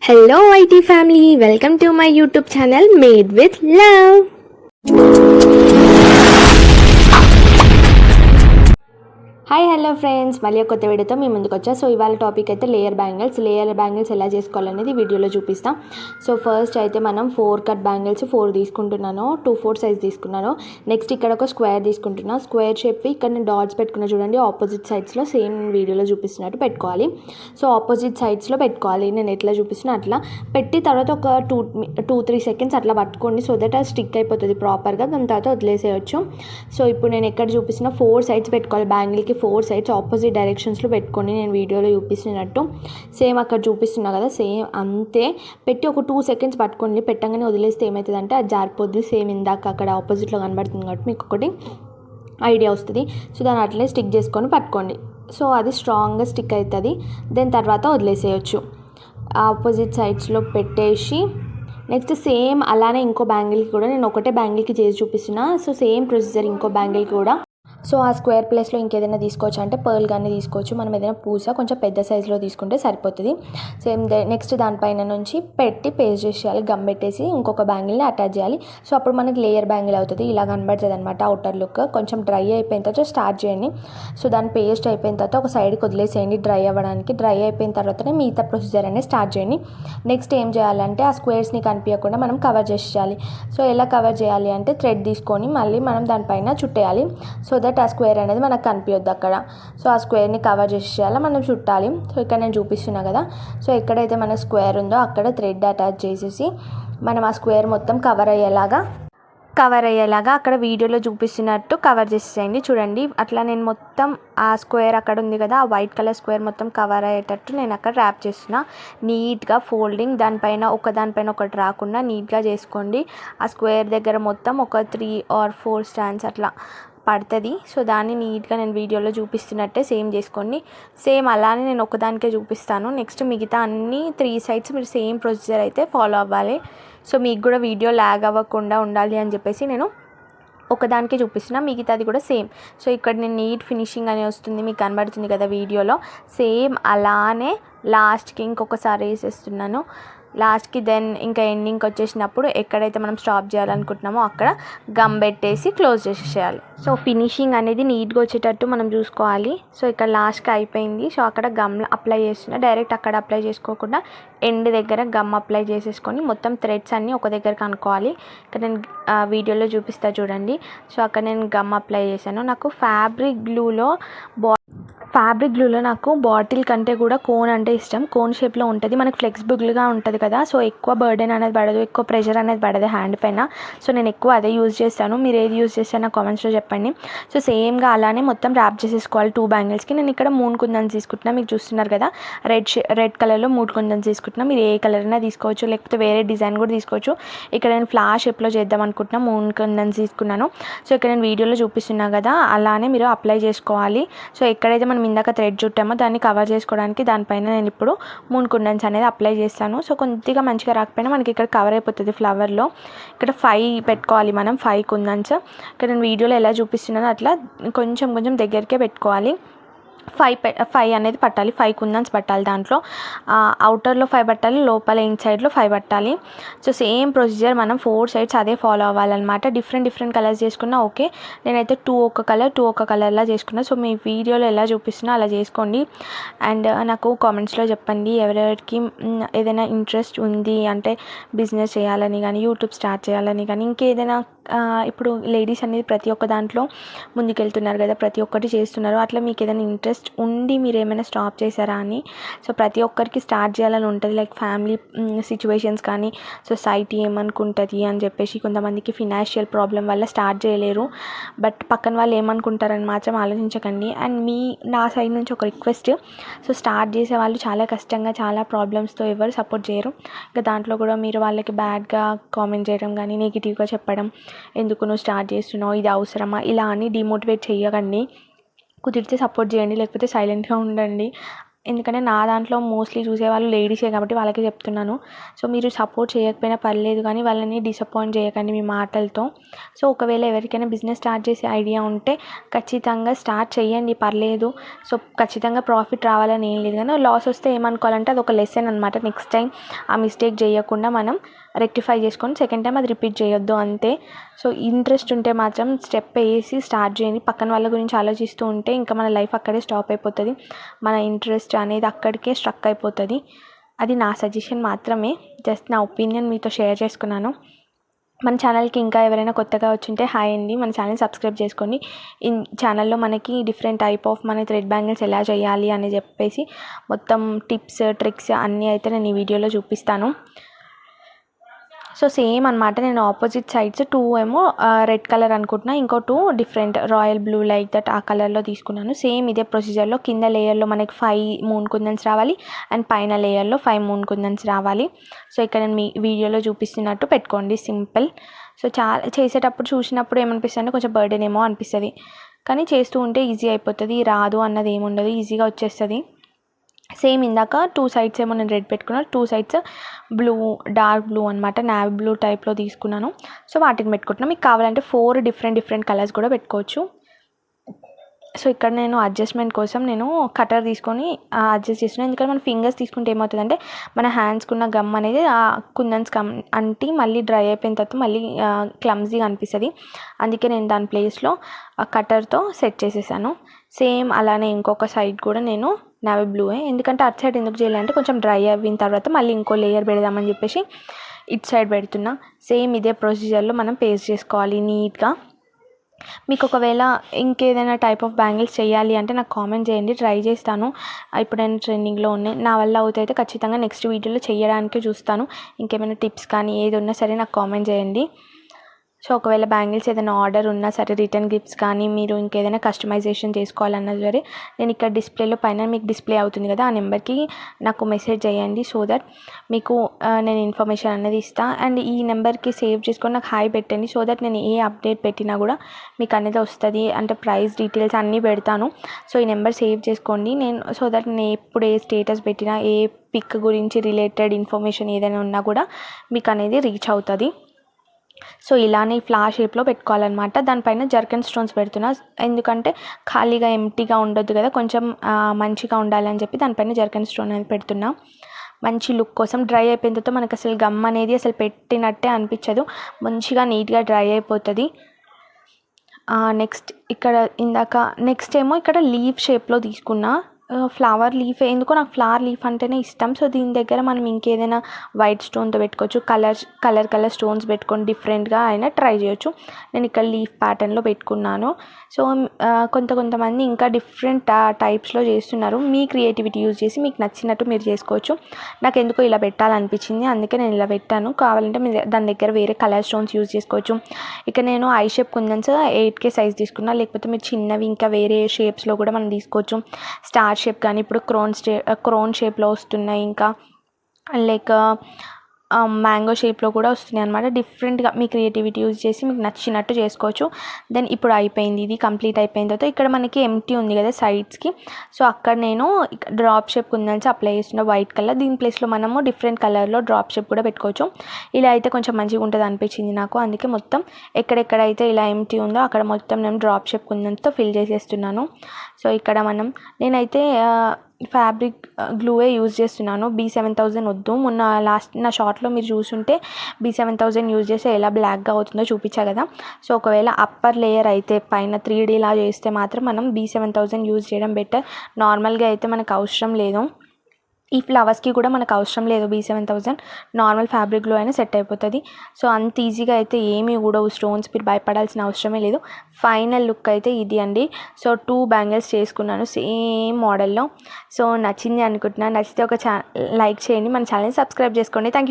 Hello IT family, welcome to my YouTube channel Made with Love. Hi hello friends, మళ్ళీ కొత్త వీడియోతో మీ ముందుకు వచ్చా. సో ఇవాళ టాపిక్ అయితే లేయర్ బ్యాంగిల్స్ ఎలా చేసుకోవాలనేది వీడియోలో చూపిస్తాం. సో ఫస్ట్ అయితే మనం 4 కట్ బ్యాంగిల్స్ 4 తీసుకుంటున్నాను, 2/4 సైజ్ తీసుకున్నాను. నెక్స్ట్ ఇక్కడ ఒక స్క్వేర్ తీసుకుంటున్నాను. స్క్వేర్ షేప్వి ఇక్కడ నేను డాట్స్ పెట్టుకున్నా చూడండి, ఆపోజిట్ సైడ్స్లో సేమ్ వీడియోలో చూపిస్తున్నట్టు పెట్టుకోవాలి. సో ఆపోజిట్ సైడ్స్లో పెట్టుకోవాలి, నేను ఎట్లా చూపిస్తున్నా అట్లా పెట్టి తర్వాత ఒక 2-3 సెకండ్స్ అట్లా పట్టుకోండి. సో దట్ అది స్టిక్ అయిపోతుంది ప్రాపర్గా, దాని తర్వాత వదిలేసేయచ్చు. సో ఇప్పుడు నేను ఎక్కడ చూపిస్తున్నా 4 సైడ్స్ పెట్టుకోవాలి, బ్యాంగిల్కి 4 సైడ్స్ ఆపోజిట్ డైరెక్షన్స్లో పెట్టుకొని నేను వీడియోలో చూపిస్తున్నట్టు సేమ్ అక్కడ చూపిస్తున్నా కదా, సేమ్ అంతే పెట్టి ఒక 2 సెకండ్స్ పట్టుకోండి. పెట్టగానే వదిలేస్తే ఏమవుతుందంటే అది జారిపోద్ది. సేమ్ ఇందాక అక్కడ ఆపోజిట్లో కనబడుతుంది కాబట్టి మీకు ఒకటి ఐడియా వస్తుంది. సో దాన్ని అట్లే స్టిక్ చేసుకొని పట్టుకోండి. సో అది స్ట్రాంగ్గా స్టిక్ అవుతుంది. దాని తర్వాత వదిలేసేయచ్చు. ఆపోజిట్ సైడ్స్లో పెట్టేసి నెక్స్ట్ సేమ్ అలానే ఇంకో బ్యాంగిల్కి కూడా నేను ఒకటే బ్యాంగిల్కి చేసి చూపిస్తున్నా. సో సేమ్ ప్రొసీజర్ ఇంకో బ్యాంగిల్కి కూడా. సో ఆ స్క్వేర్ ప్లేస్లో ఇంకేదైనా తీసుకోవచ్చు అంటే పర్ల్ కానీ తీసుకోవచ్చు. మనం ఏదైనా పూస కొంచెం పెద్ద సైజులో తీసుకుంటే సరిపోతుంది. సేమ్ నెక్స్ట్ దానిపైన నుంచి పెట్టి పేస్ట్ చేసేయాలి, గమ్ పెట్టేసి ఇంకొక బ్యాంగిల్ని అటాచ్ చేయాలి. సో అప్పుడు మనకి లేయర్ బ్యాంగిల్ అవుతుంది, ఇలా కనబడుతుంది అనమాట అవుటర్ లుక్. కొంచెం డ్రై అయిపోయిన తర్వాత స్టార్ట్ చేయండి. సో దాని పేస్ట్ అయిపోయిన తర్వాత ఒక సైడ్కి వదిలేసేయండి డ్రై అవ్వడానికి. డ్రై అయిపోయిన తర్వాతనే మిగతా ప్రొసీజర్ అనేది స్టార్ట్ చేయండి. నెక్స్ట్ ఏం చేయాలంటే ఆ స్క్వేర్స్ని కనిపించకుండా మనం కవర్ చేసేయాలి. సో ఎలా కవర్ చేయాలి అంటే థ్రెడ్ తీసుకొని మళ్ళీ మనం దానిపైన చుట్టేయాలి. సో దట్ ఆ స్క్వేర్ అనేది మనకు కనిపించొద్దు అక్కడ. సో ఆ స్క్వేర్ని కవర్ చేసేయాలి, మనం చుట్టాలి. సో ఇక్కడ నేను చూపిస్తున్నా కదా, సో ఎక్కడైతే మన స్క్వేర్ ఉందో అక్కడ థ్రెడ్ అటాచ్ చేసేసి మనం ఆ స్క్వేర్ మొత్తం కవర్ అయ్యేలాగా అక్కడ వీడియోలో చూపిస్తున్నట్టు కవర్ చేసేయండి. చూడండి అట్లా నేను మొత్తం ఆ స్క్వేర్ అక్కడ ఉంది కదా, ఆ వైట్ కలర్ స్క్వేర్ మొత్తం కవర్ అయ్యేటట్టు నేను అక్కడ ర్యాప్ చేస్తున్నా. నీట్గా ఫోల్డింగ్ దానిపైన ఒకటి రాకుండా నీట్గా చేసుకోండి. ఆ స్క్వేర్ దగ్గర మొత్తం ఒక 3 or 4 స్టాండ్స్ అట్లా పడుతుంది. సో దాన్ని నీట్గా నేను వీడియోలో చూపిస్తున్నట్టే సేమ్ చేసుకోండి. సేమ్ అలానే నేను ఒకదానికే చూపిస్తాను. నెక్స్ట్ మిగతా అన్ని 3 సైడ్స్ మీరు సేమ్ ప్రొసీజర్ అయితే ఫాలో అవ్వాలి. సో మీకు కూడా వీడియో ల్యాగ్ అవ్వకుండా ఉండాలి అని చెప్పేసి నేను ఒకదానికే చూపిస్తున్నా, మిగతాది కూడా సేమ్. సో ఇక్కడ నేను నీట్ ఫినిషింగ్ అని వస్తుంది, మీకు కనబడుతుంది కదా వీడియోలో. సేమ్ అలానే లాస్ట్కి ఇంకొకసారి వేసేస్తున్నాను. లాస్ట్కి దెన్ ఇంకా ఎండింగ్కి వచ్చేసినప్పుడు ఎక్కడైతే మనం స్టాప్ చేయాలనుకుంటున్నామో అక్కడ గమ్ పెట్టేసి క్లోజ్ చేసేయాలి. సో ఫినిషింగ్ అనేది నీట్గా వచ్చేటట్టు మనం చూసుకోవాలి. సో ఇక్కడ లాస్ట్కి అయిపోయింది. సో అక్కడ గమ్ అప్లై చేస్తున్నా, డైరెక్ట్ అక్కడ అప్లై చేసుకోకుండా ఎండ్ దగ్గర గమ్ అప్లై చేసేసుకొని మొత్తం థ్రెడ్స్ అన్నీ ఒక దగ్గర కనుక్కోవాలి. ఇక్కడ నేను వీడియోలో చూపిస్తా చూడండి. సో అక్కడ నేను గమ్ అప్లై చేశాను. నాకు ఫ్యాబ్రిక్ గ్లూలో నాకు బాటిల్ కంటే కూడా కోన్ అంటే ఇష్టం. కోన్ షేప్లో ఉంటుంది, మనకు ఫ్లెక్సిబుల్గా ఉంటుంది కదా. సో ఎక్కువ బర్డెన్ అనేది పడదు, ఎక్కువ ప్రెషర్ అనేది పడదు హ్యాండ్ పైన. సో నేను ఎక్కువ అదే యూజ్ చేస్తాను. మీరు ఏది యూజ్ చేస్తారో నా కామెంట్స్లో చెప్పండి. సో సేమ్గా అలానే మొత్తం ర్యాప్ చేసేసుకోవాలి 2 బ్యాంగిల్స్కి. నేను ఇక్కడ 3 కుందన్స్ తీసుకుంటున్నా, మీకు చూస్తున్నారు కదా రెడ్ కలర్లో 3 కుందన్స్ తీసుకుంటున్నా. మీరు ఏ కలర్ అయినా తీసుకోవచ్చు, లేకపోతే వేరే డిజైన్ కూడా తీసుకోవచ్చు. ఇక్కడ నేను ఫ్లాష్ షేప్లో చేద్దాం అనుకుంటున్నా, 3 కుందన్స్ తీసుకున్నాను. సో ఇక్కడ నేను వీడియోలో చూపిస్తున్నా కదా, అలానే మీరు అప్లై చేసుకోవాలి. సో ఎక్కడైతే మనం ఇందాక థ్రెడ్ చుట్టామో దాన్ని కవర్ చేసుకోవడానికి దానిపైన నేను ఇప్పుడు 3 కుందన్స్ అనేది అప్లై చేస్తాను. సో కొద్దిగా మంచిగా రాకపోయినా మనకి ఇక్కడ కవర్ అయిపోతుంది ఫ్లవర్లో. ఇక్కడ 5 పెట్టుకోవాలి మనం, 5 కుందన్స్. ఇక్కడ నేను వీడియోలో ఎలా చూపిస్తున్నానో అట్లా కొంచెం దగ్గరికే పెట్టుకోవాలి. 5 అనేది పట్టాలి, 5 కుందన్స్ పట్టాలి. దాంట్లో అవుటర్లో 5 పట్టాలి, లోపల ఇన్సైడ్లో 5 పట్టాలి. సో సేమ్ ప్రొసీజర్ మనం 4 సైడ్స్ అదే ఫాలో అవ్వాలన్నమాట. డిఫరెంట్ కలర్స్ చేసుకున్నా ఓకే. నేనైతే 2 ఒక కలర్లా చేసుకున్నా. సో మీ వీడియోలో ఎలా చూపిస్తున్నా అలా చేసుకోండి. అండ్ నాకు కామెంట్స్లో చెప్పండి ఎవరెవరికి ఏదైనా ఇంట్రెస్ట్ ఉంది అంటే బిజినెస్ చేయాలని కానీ, యూట్యూబ్ స్టార్ట్ చేయాలని కానీ, ఇంకేదైనా ఇప్పుడు లేడీస్ అనేది ప్రతి ఒక్క దాంట్లో ముందుకెళ్తున్నారు కదా, ప్రతి ఒక్కటి చేస్తున్నారు. అట్లా మీకు ఏదైనా ఇంట్రెస్ట్ ఉండి మీరు ఏమైనా స్టాప్ చేశారా అని. సో ప్రతి ఒక్కరికి స్టార్ట్ చేయాలని ఉంటుంది, లైక్ ఫ్యామిలీ సిచ్యువేషన్స్ కానీ, సొసైటీ ఏమనుకుంటుంది అని చెప్పేసి. కొంతమందికి ఫినాన్షియల్ ప్రాబ్లం వల్ల స్టార్ట్ చేయలేరు, బట్ పక్కన వాళ్ళు ఏమనుకుంటారని మాత్రం ఆలోచించకండి. అండ్ నా సైడ్ నుంచి ఒక రిక్వెస్ట్, సో స్టార్ట్ చేసే వాళ్ళు చాలా కష్టంగా, చాలా ప్రాబ్లమ్స్తో ఎవరు సపోర్ట్ చేయరు. ఇంకా దాంట్లో కూడా మీరు వాళ్ళకి బ్యాడ్గా కామెంట్ చేయడం కానీ, నెగిటివ్గా చెప్పడం, ఎందుకు నువ్వు స్టార్ట్ చేస్తున్నావు, ఇది అవసరమా, ఇలా అని డిమోటివేట్ చేయకండి. కుదిరితే సపోర్ట్ చేయండి, లేకపోతే సైలెంట్గా ఉండండి. ఎందుకంటే నా దాంట్లో మోస్ట్లీ చూసేవాళ్ళు లేడీసే కాబట్టి వాళ్ళకే చెప్తున్నాను. సో మీరు సపోర్ట్ చేయకపోయినా పర్లేదు కానీ వాళ్ళని డిసప్పాయింట్ చేయకండి మీ మాటలతో. సో ఒకవేళ ఎవరికైనా బిజినెస్ స్టార్ట్ చేసే ఐడియా ఉంటే ఖచ్చితంగా స్టార్ట్ చేయండి, పర్లేదు. సో ఖచ్చితంగా ప్రాఫిట్ రావాలని ఏం లేదు, కానీ లాస్ వస్తే ఏమనుకోవాలంటే అది ఒక లెసన్ అనమాట. నెక్స్ట్ టైం ఆ మిస్టేక్ చేయకుండా మనం రెక్టిఫై చేసుకొని సెకండ్ టైం అది రిపీట్ చేయొద్దు అంతే. సో ఇంట్రెస్ట్ ఉంటే మాత్రం స్టెప్ వేసి స్టార్ట్ చేయండి. పక్కన వాళ్ళ గురించి ఆలోచిస్తూ ఉంటే ఇంకా మన లైఫ్ అక్కడే స్టాప్ అయిపోతుంది, మన ఇంట్రెస్ట్ అనేది అక్కడికే స్ట్రక్ అయిపోతుంది. అది నా సజెషన్ మాత్రమే, జస్ట్ నా ఒపీనియన్ మీతో షేర్ చేసుకున్నాను. మన ఛానల్కి ఇంకా ఎవరైనా కొత్తగా వచ్చింటే హాయ్ అండి, మన ఛానల్ సబ్స్క్రైబ్ చేసుకోండి. ఛానల్లో మనకి డిఫరెంట్ టైప్ ఆఫ్ మన థ్రెడ్ బ్యాంగిల్స్ ఎలా చేయాలి అని చెప్పేసి మొత్తం టిప్స్ ట్రిక్స్ అన్నీ అయితే నేను ఈ వీడియోలో చూపిస్తాను. సో సేమ్ అనమాట, నేను ఆపోజిట్ సైడ్స్ 2 ఏమో రెడ్ కలర్ అనుకుంటున్నా, ఇంకో 2 different royal blue like that ఆ కలర్లో తీసుకున్నాను. సేమ్ ఇదే ప్రొసీజర్లో కింద లేయర్లో మనకి 5 మూన్ కుందన్స్ రావాలి అండ్ పైన లేయర్లో 5 మూన్ కుందన్స్ రావాలి. సో ఇక్కడ నేను మీ వీడియోలో చూపిస్తున్నట్టు పెట్టుకోండి, సింపుల్. సో చాలా చేసేటప్పుడు చూసినప్పుడు ఏమనిపిస్తుంది అంటే కొంచెం బర్డెన్ ఏమో అనిపిస్తుంది, కానీ చేస్తూ ఉంటే ఈజీ అయిపోతుంది, రాదు అన్నది ఏముండదు, ఈజీగా వచ్చేస్తుంది. సేమ్ ఇందాక 2 సైడ్స్ ఏమో నేను రెడ్ పెట్టుకున్నాను, 2 సైడ్స్ బ్లూ డార్క్ బ్లూ అనమాట, నావీ బ్లూ టైప్లో తీసుకున్నాను. సో వాటిని పెట్టుకుంటున్నాను. మీకు కావాలంటే 4 డిఫరెంట్ కలర్స్ కూడా పెట్టుకోవచ్చు. సో ఇక్కడ నేను అడ్జస్ట్మెంట్ కోసం నేను కటర్ తీసుకొని అడ్జస్ట్ చేస్తున్నాను. ఎందుకంటే మన ఫింగర్స్ తీసుకుంటే ఏమవుతుందంటే మన హ్యాండ్స్కి ఉన్న గమ్ అనేది ఆ కుందన్స్ గమ్ అంటి మళ్ళీ డ్రై అయిపోయిన తర్వాత మళ్ళీ క్లమ్జీగా అనిపిస్తుంది. అందుకే నేను దాని ప్లేస్లో కటర్తో సెట్ చేసేసాను. సేమ్ అలానే ఇంకొక సైడ్ కూడా నేను నావీ బ్లూయే, ఎందుకంటే అటు సైడ్ ఎందుకు చేయాలంటే కొంచెం డ్రై అయిన తర్వాత మళ్ళీ ఇంకో లేయర్ పెడదామని చెప్పేసి ఇటు సైడ్ పెడుతున్నా. సేమ్ ఇదే ప్రొసీజర్లో మనం పేస్ట్ చేసుకోవాలి నీట్గా. మీకు ఒకవేళ ఇంకేదైనా టైప్ ఆఫ్ బ్యాంగిల్స్ చేయాలి అంటే నాకు కామెంట్ చేయండి, ట్రై చేస్తాను. ఇప్పుడైనా ట్రెండింగ్లో ఉన్నాయి, నా వల్ల అవుతాయితే ఖచ్చితంగా నెక్స్ట్ వీడియోలో చేయడానికి చూస్తాను. ఇంకేమైనా టిప్స్ కానీ ఏది ఉన్నా సరే నాకు కామెంట్ చేయండి. సో ఒకవేళ బ్యాంగిల్స్ ఏదైనా ఆర్డర్ ఉన్నా సరే, రిటర్న్ గిఫ్ట్స్ కానీ మీరు ఇంకేదైనా కస్టమైజేషన్ చేసుకోవాలన్నా సరే, నేను ఇక్కడ డిస్ప్లేలో పైన మీకు డిస్ప్లే అవుతుంది కదా, ఆ నెంబర్కి నాకు మెసేజ్ చేయండి. సో దట్ మీకు నేను ఇన్ఫర్మేషన్ అనేది ఇస్తాను. అండ్ ఈ నెంబర్కి సేవ్ చేసుకొని నాకు హాయ్ పెట్టండి. సో దట్ నేను ఏ అప్డేట్ పెట్టినా కూడా మీకు అనేది వస్తుంది, అంటే ప్రైస్ డీటెయిల్స్ అన్నీ పెడతాను. సో ఈ నెంబర్ సేవ్ చేసుకోండి. నేను సో దట్ నేను ఎప్పుడు ఏ స్టేటస్ పెట్టినా, ఏ పిక్ గురించి రిలేటెడ్ ఇన్ఫర్మేషన్ ఏదైనా ఉన్నా కూడా మీకు అనేది రీచ్ అవుతుంది. సో ఇలానే ఫ్లవర్ షేప్లో పెట్టుకోవాలన్నమాట. దానిపైన జర్కన్ స్టోన్స్ పెడుతున్నా, ఎందుకంటే ఖాళీగా ఎంటీగా ఉండొద్దు కదా, కొంచెం మంచిగా ఉండాలని చెప్పి దానిపైన జర్కన్ స్టోన్ అనేది పెడుతున్నా. మంచి లుక్ కోసం. డ్రై అయిపోయిన తర్వాత మనకు అసలు గమ్ అనేది అసలు పెట్టినట్టే అనిపించదు, మంచిగా నీట్గా డ్రై అయిపోతుంది. నెక్స్ట్ ఇక్కడ నెక్స్ట్ ఏమో ఇక్కడ లీఫ్ షేప్లో తీసుకున్నా, ఫ్లవర్ లీఫ్. ఎందుకో నాకు ఫ్లవర్ లీఫ్ అంటేనే ఇష్టం. సో దీని దగ్గర మనం ఇంకేదైనా వైట్ స్టోన్తో పెట్టుకోవచ్చు, కలర్ స్టోన్స్ పెట్టుకొని డిఫరెంట్గా అయినా ట్రై చేయొచ్చు. నేను ఇక్కడ లీఫ్ ప్యాటర్న్లో పెట్టుకున్నాను. సో కొంతమంది ఇంకా డిఫరెంట్ టైప్స్లో చేస్తున్నారు. మీ క్రియేటివిటీ యూజ్ చేసి మీకు నచ్చినట్టు మీరు చేసుకోవచ్చు. నాకు ఎందుకో ఇలా పెట్టాలనిపించింది, అందుకే నేను ఇలా పెట్టాను. కావాలంటే మీరు దాని దగ్గర వేరే కలర్ స్టోన్స్ యూజ్ చేసుకోవచ్చు. ఇక నేను I shape kundans 8K size తీసుకున్నా, లేకపోతే మీరు చిన్నవి ఇంకా వేరే షేప్స్లో కూడా మనం తీసుకోవచ్చు. స్టార్ షేప్ కానీ ఇప్పుడు క్రోన్ షేప్లో వస్తున్నాయి, ఇంకా లైక్ మ్యాంగో షేప్లో కూడా వస్తున్నాయి అనమాట. డిఫరెంట్గా మీ క్రియేటివిటీ యూజ్ చేసి మీకు నచ్చినట్టు చేసుకోవచ్చు. దెన్ ఇప్పుడు అయిపోయింది, ఇది కంప్లీట్ అయిపోయిన తర్వాత ఇక్కడ మనకి ఎంటీ ఉంది కదా సైడ్స్కి. సో అక్కడ నేను డ్రాప్ షేప్ కుందన్స్ అప్లై చేస్తున్న వైట్ కలర్. దీని ప్లేస్లో మనము డిఫరెంట్ కలర్లో డ్రాప్ షేప్ కూడా పెట్టుకోవచ్చు. ఇలా అయితే కొంచెం మంచిగా ఉంటుంది అనిపించింది నాకు, అందుకే మొత్తం ఎక్కడెక్కడైతే ఇలా ఎంటీ ఉందో అక్కడ మొత్తం నేను డ్రాప్ షేప్ కుందన్స్తో ఫిల్ చేసేస్తున్నాను. సో ఇక్కడ నేనైతే ఫ్యాబ్రిక్ గ్లూవే యూజ్ చేస్తున్నాను. B7000 వద్దు. మొన్న లాస్ట్ నా షార్ట్లో మీరు చూసుంటే B7000 యూజ్ చేస్తే ఎలా బ్లాక్గా అవుతుందో చూపించా కదా. సో ఒకవేళ అప్పర్ లేయర్ అయితే పైన 3D లా చేస్తే మాత్రం మనం B7000 యూజ్ చేయడం బెటర్. నార్మల్గా అయితే మనకు అవసరం లేదు, ఈ ఫ్లవర్స్కి కూడా మనకు అవసరం లేదు B7000. నార్మల్ ఫ్యాబ్రిక్లో అయినా సెట్ అయిపోతుంది. సో అంత ఈజీగా అయితే ఏమీ కూడా స్టోన్స్ మీరు భయపడాల్సిన అవసరమే లేదు. ఫైనల్ లుక్ అయితే ఇది అండి. సో 2 బ్యాంగిల్స్ చేసుకున్నాను సేమ్ మోడల్లో. సో నచ్చింది అనుకుంటున్నాను. నచ్చితే ఒక లైక్ చేయండి, మన ఛానల్ని సబ్స్క్రైబ్ చేసుకోండి. Thank you.